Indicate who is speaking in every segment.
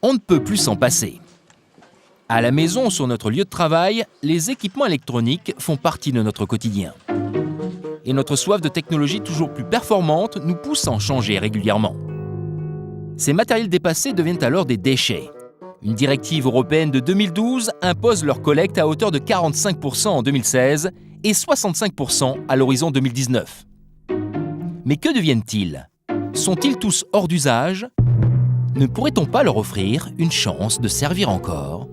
Speaker 1: On ne peut plus s'en passer. À la maison ou sur notre lieu de travail, les équipements électroniques font partie de notre quotidien. Et notre soif de technologie toujours plus performante nous pousse à en changer régulièrement. Ces matériels dépassés deviennent alors des déchets. Une directive européenne de 2012 impose leur collecte à hauteur de 45% en 2016 et 65% à l'horizon 2019. Mais que deviennent-ils ? Sont-ils tous hors d'usage ? Ne pourrait-on pas leur offrir une chance de servir encore ?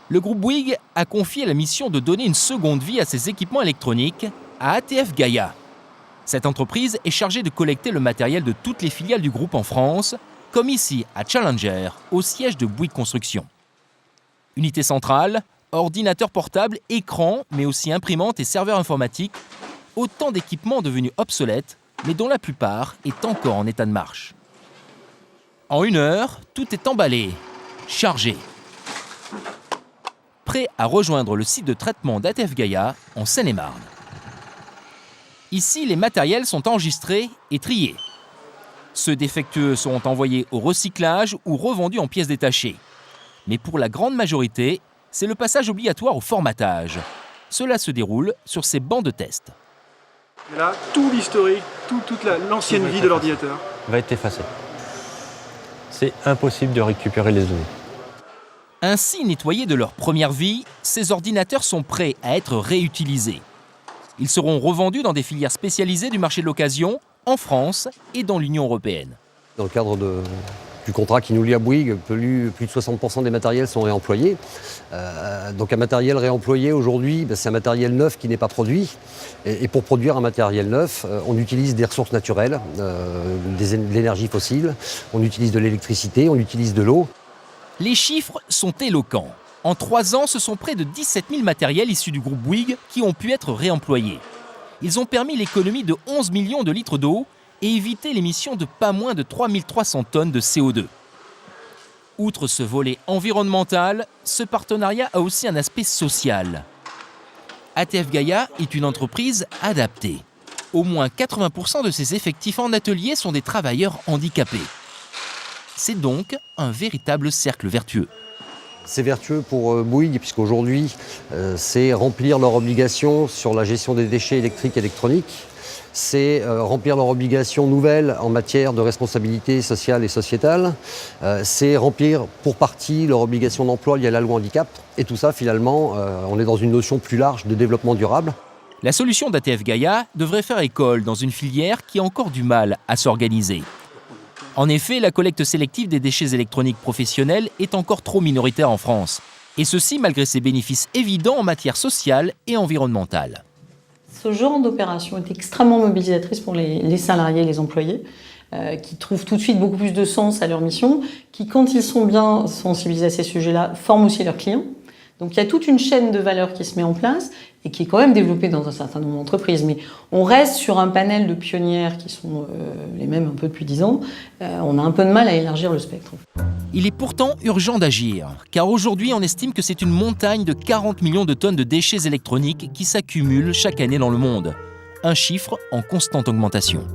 Speaker 1: Le groupe Bouygues a confié la mission de donner une seconde vie à ses équipements électroniques à ATF Gaia. Cette entreprise est chargée de collecter le matériel de toutes les filiales du groupe en France, comme ici à Challenger, au siège de Bouygues Construction. Unité centrale, ordinateur portable, écran, mais aussi imprimante et serveur informatique, autant d'équipements devenus obsolètes, mais dont la plupart est encore en état de marche. En 1 heure, tout est emballé, chargé. Prêt à rejoindre le site de traitement d'ATF Gaia en Seine-et-Marne. Ici, les matériels sont enregistrés et triés. Ceux défectueux seront envoyés au recyclage ou revendus en pièces détachées. Mais pour la grande majorité, c'est le passage obligatoire au formatage. Cela se déroule sur ces bancs de test.
Speaker 2: Et là, tout l'historique, toute l'ancienne vie de l'ordinateur
Speaker 3: va être effacé. C'est impossible de récupérer les données.
Speaker 1: Ainsi nettoyés de leur première vie, ces ordinateurs sont prêts à être réutilisés. Ils seront revendus dans des filières spécialisées du marché de l'occasion, en France et dans l'Union européenne.
Speaker 4: Dans le cadre du contrat qui nous lie à Bouygues, plus de 60% des matériels sont réemployés. Donc un matériel réemployé aujourd'hui, c'est un matériel neuf qui n'est pas produit. Et pour produire un matériel neuf, on utilise des ressources naturelles, de l'énergie fossile, on utilise de l'électricité, on utilise de l'eau.
Speaker 1: Les chiffres sont éloquents. En 3 ans, ce sont près de 17 000 matériels issus du groupe Bouygues qui ont pu être réemployés. Ils ont permis l'économie de 11 millions de litres d'eau et évité l'émission de pas moins de 3 300 tonnes de CO2. Outre ce volet environnemental, ce partenariat a aussi un aspect social. ATF Gaia est une entreprise adaptée. Au moins 80% de ses effectifs en atelier sont des travailleurs handicapés. C'est donc un véritable cercle vertueux.
Speaker 4: C'est vertueux pour Bouygues, puisqu'aujourd'hui, c'est remplir leurs obligations sur la gestion des déchets électriques et électroniques. C'est remplir leurs obligations nouvelles en matière de responsabilité sociale et sociétale. C'est remplir pour partie leurs obligations d'emploi liées à la loi handicap. Et tout ça, finalement, on est dans une notion plus large de développement durable.
Speaker 1: La solution d'ATF Gaia devrait faire école dans une filière qui a encore du mal à s'organiser. En effet, la collecte sélective des déchets électroniques professionnels est encore trop minoritaire en France. Et ceci malgré ses bénéfices évidents en matière sociale et environnementale.
Speaker 5: Ce genre d'opération est extrêmement mobilisatrice pour les salariés et les employés, qui trouvent tout de suite beaucoup plus de sens à leur mission, qui, quand ils sont bien sensibilisés à ces sujets-là, forment aussi leurs clients. Donc il y a toute une chaîne de valeur qui se met en place et qui est quand même développée dans un certain nombre d'entreprises. Mais on reste sur un panel de pionnières qui sont les mêmes un peu depuis 10 ans. On a un peu de mal à élargir le spectre.
Speaker 1: Il est pourtant urgent d'agir, car aujourd'hui on estime que c'est une montagne de 40 millions de tonnes de déchets électroniques qui s'accumulent chaque année dans le monde. Un chiffre en constante augmentation.